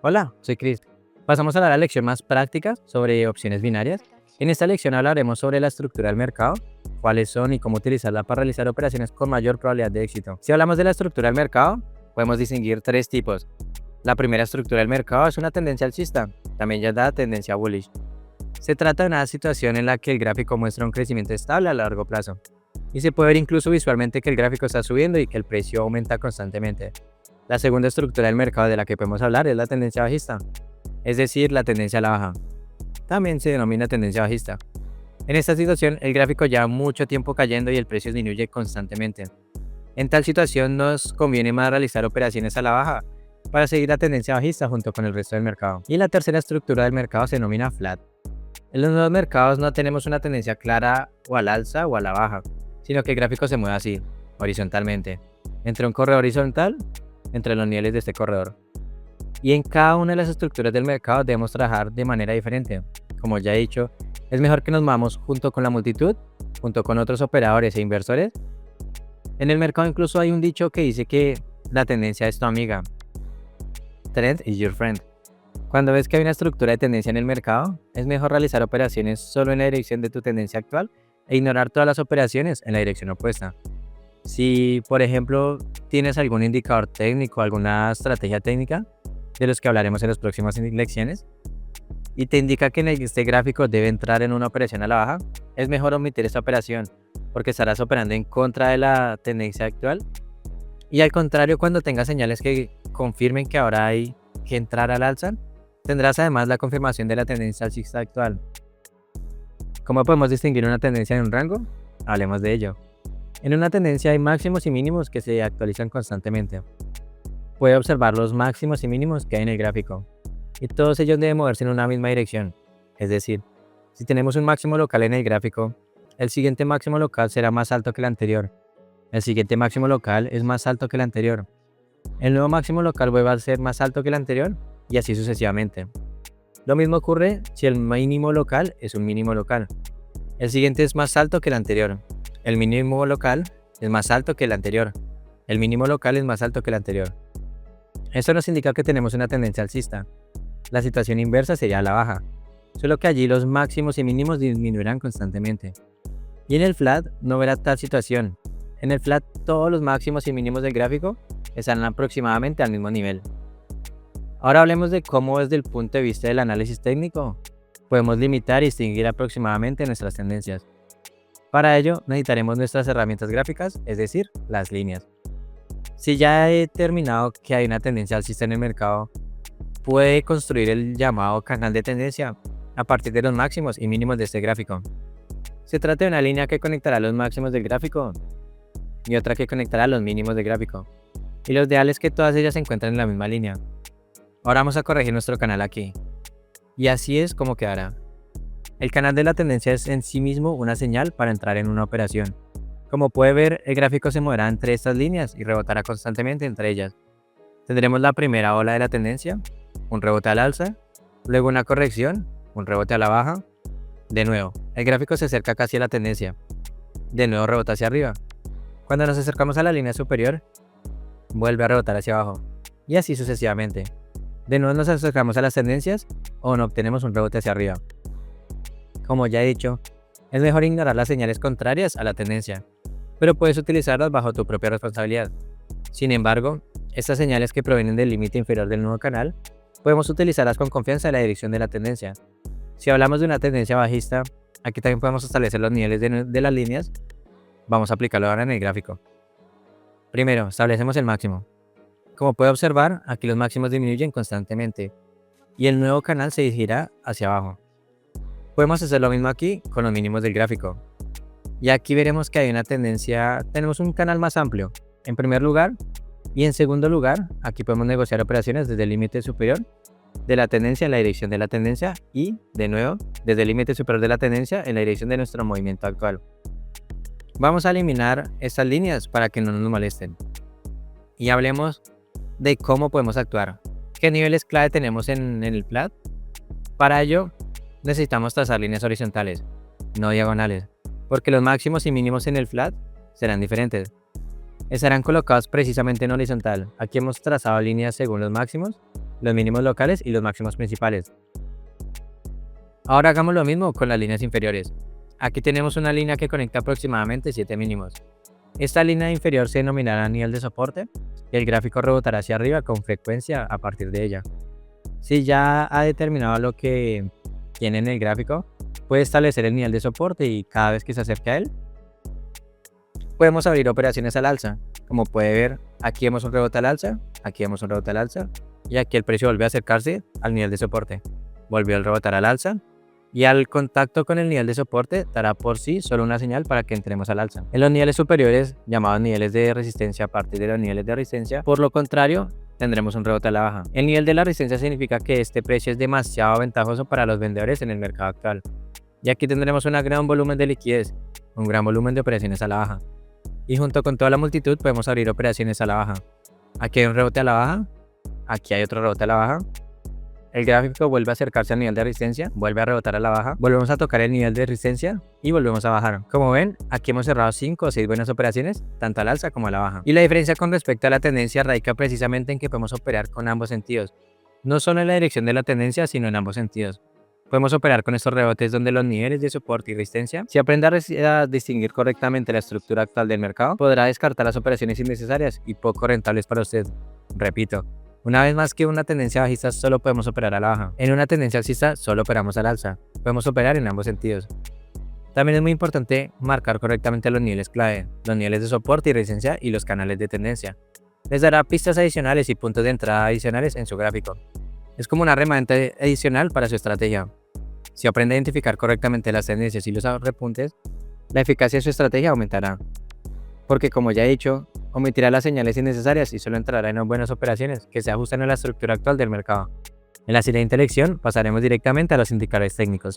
Hola, soy Chris. Pasamos a la lección más práctica sobre opciones binarias. En esta lección hablaremos sobre la estructura del mercado, cuáles son y cómo utilizarla para realizar operaciones con mayor probabilidad de éxito. Si hablamos de la estructura del mercado, podemos distinguir tres tipos. La primera estructura del mercado es una tendencia alcista, también llamada tendencia bullish. Se trata de una situación en la que el gráfico muestra un crecimiento estable a largo plazo. Y se puede ver incluso visualmente que el gráfico está subiendo y que el precio aumenta constantemente. La segunda estructura del mercado de la que podemos hablar es la tendencia bajista, es decir, la tendencia a la baja. También se denomina tendencia bajista. En esta situación, el gráfico lleva mucho tiempo cayendo y el precio disminuye constantemente. En tal situación, nos conviene más realizar operaciones a la baja para seguir la tendencia bajista junto con el resto del mercado. Y la tercera estructura del mercado se denomina flat. En los nuevos mercados no tenemos una tendencia clara o al alza o a la baja, sino que el gráfico se mueve así, horizontalmente, entre un corredor horizontal entre los niveles de este corredor. Y en cada una de las estructuras del mercado debemos trabajar de manera diferente. Como ya he dicho, es mejor que nos movamos junto con la multitud, junto con otros operadores e inversores. En el mercado incluso hay un dicho que dice que la tendencia es tu amiga. Trend is your friend. Cuando ves que hay una estructura de tendencia en el mercado, es mejor realizar operaciones solo en la dirección de tu tendencia actual e ignorar todas las operaciones en la dirección opuesta. Si, por ejemplo, tienes algún indicador técnico, alguna estrategia técnica, de los que hablaremos en las próximas lecciones, y te indica que en este gráfico debe entrar en una operación a la baja, es mejor omitir esta operación, porque estarás operando en contra de la tendencia actual. Y al contrario, cuando tengas señales que confirmen que ahora hay que entrar al alza, tendrás además la confirmación de la tendencia alcista actual. ¿Cómo podemos distinguir una tendencia en un rango? Hablemos de ello. En una tendencia hay máximos y mínimos que se actualizan constantemente. Puede observar los máximos y mínimos que hay en el gráfico, y todos ellos deben moverse en una misma dirección. Es decir, si tenemos un máximo local en el gráfico, el siguiente máximo local será más alto que el anterior. El siguiente máximo local es más alto que el anterior. El nuevo máximo local vuelve a ser más alto que el anterior, y así sucesivamente. Lo mismo ocurre si el mínimo local es un mínimo local. El siguiente es más alto que el anterior. El mínimo local es más alto que el anterior. El mínimo local es más alto que el anterior. Esto nos indica que tenemos una tendencia alcista. La situación inversa sería la baja, solo que allí los máximos y mínimos disminuirán constantemente. Y en el flat no verá tal situación. En el flat todos los máximos y mínimos del gráfico estarán aproximadamente al mismo nivel. Ahora hablemos de cómo desde el punto de vista del análisis técnico podemos limitar y distinguir aproximadamente nuestras tendencias. Para ello necesitaremos nuestras herramientas gráficas, es decir, las líneas. Si ya he determinado que hay una tendencia alcista en el mercado, puede construir el llamado canal de tendencia a partir de los máximos y mínimos de este gráfico. Se trata de una línea que conectará los máximos del gráfico y otra que conectará los mínimos del gráfico. Y lo ideal es que todas ellas se encuentren en la misma línea. Ahora vamos a corregir nuestro canal aquí. Y así es como quedará. El canal de la tendencia es en sí mismo una señal para entrar en una operación. Como puede ver, el gráfico se moverá entre estas líneas y rebotará constantemente entre ellas. Tendremos la primera ola de la tendencia, un rebote al alza, luego una corrección, un rebote a la baja. De nuevo, el gráfico se acerca casi a la tendencia. De nuevo rebota hacia arriba. Cuando nos acercamos a la línea superior, vuelve a rebotar hacia abajo. Y así sucesivamente. De nuevo nos acercamos a las tendencias o no obtenemos un rebote hacia arriba. Como ya he dicho, es mejor ignorar las señales contrarias a la tendencia, pero puedes utilizarlas bajo tu propia responsabilidad. Sin embargo, estas señales que provienen del límite inferior del nuevo canal, podemos utilizarlas con confianza en la dirección de la tendencia. Si hablamos de una tendencia bajista, aquí también podemos establecer los niveles de las líneas. Vamos a aplicarlo ahora en el gráfico. Primero, establecemos el máximo. Como puede observar, aquí los máximos disminuyen constantemente y el nuevo canal se dirigirá hacia abajo. Podemos hacer lo mismo aquí con los mínimos del gráfico. Y aquí veremos que hay una tendencia, tenemos un canal más amplio, en primer lugar, y en segundo lugar, aquí podemos negociar operaciones desde el límite superior de la tendencia en la dirección de la tendencia y, de nuevo, desde el límite superior de la tendencia en la dirección de nuestro movimiento actual. Vamos a eliminar estas líneas para que no nos molesten. Y hablemos de cómo podemos actuar. ¿Qué niveles clave tenemos en el flat? Para ello, necesitamos trazar líneas horizontales, no diagonales, porque los máximos y mínimos en el flat serán diferentes. Estarán colocados precisamente en horizontal. Aquí hemos trazado líneas según los máximos los mínimos locales y los máximos principales. Ahora hagamos lo mismo con las líneas inferiores. Aquí tenemos una línea que conecta aproximadamente 7 mínimos. Esta línea inferior se denominará nivel de soporte y el gráfico rebotará hacia arriba con frecuencia a partir de ella. Si ya ha determinado lo que tiene en el gráfico, puede establecer el nivel de soporte y cada vez que se acerque a él, podemos abrir operaciones al alza. Como puede ver, aquí vemos un rebote al alza, aquí vemos un rebote al alza y aquí el precio vuelve a acercarse al nivel de soporte. Volvió a rebotar al alza y al contacto con el nivel de soporte dará por sí solo una señal para que entremos al alza. En los niveles superiores, llamados niveles de resistencia a partir de los niveles de resistencia, por lo contrario, tendremos un rebote a la baja. El nivel de la resistencia significa que este precio es demasiado ventajoso para los vendedores en el mercado actual. Y aquí tendremos un gran volumen de liquidez, un gran volumen de operaciones a la baja. Y junto con toda la multitud podemos abrir operaciones a la baja. Aquí hay un rebote a la baja, aquí hay otro rebote a la baja. El gráfico vuelve a acercarse al nivel de resistencia, vuelve a rebotar a la baja, volvemos a tocar el nivel de resistencia y volvemos a bajar. Como ven, aquí hemos cerrado 5 o 6 buenas operaciones, tanto al alza como a la baja. Y la diferencia con respecto a la tendencia radica precisamente en que podemos operar con ambos sentidos. No solo en la dirección de la tendencia, sino en ambos sentidos. Podemos operar con estos rebotes donde los niveles de soporte y resistencia. Si aprende a distinguir correctamente la estructura actual del mercado, podrá descartar las operaciones innecesarias y poco rentables para usted. Repito, una vez más que una tendencia bajista solo podemos operar a la baja. En una tendencia alcista solo operamos al alza. Podemos operar en ambos sentidos. También es muy importante marcar correctamente los niveles clave, los niveles de soporte y resistencia y los canales de tendencia. Les dará pistas adicionales y puntos de entrada adicionales en su gráfico. Es como una herramienta adicional para su estrategia. Si aprende a identificar correctamente las tendencias y los repuntes, la eficacia de su estrategia aumentará. Porque como ya he dicho, omitirá las señales innecesarias y solo entrará en buenas operaciones que se ajustan a la estructura actual del mercado. En la siguiente lección pasaremos directamente a los indicadores técnicos.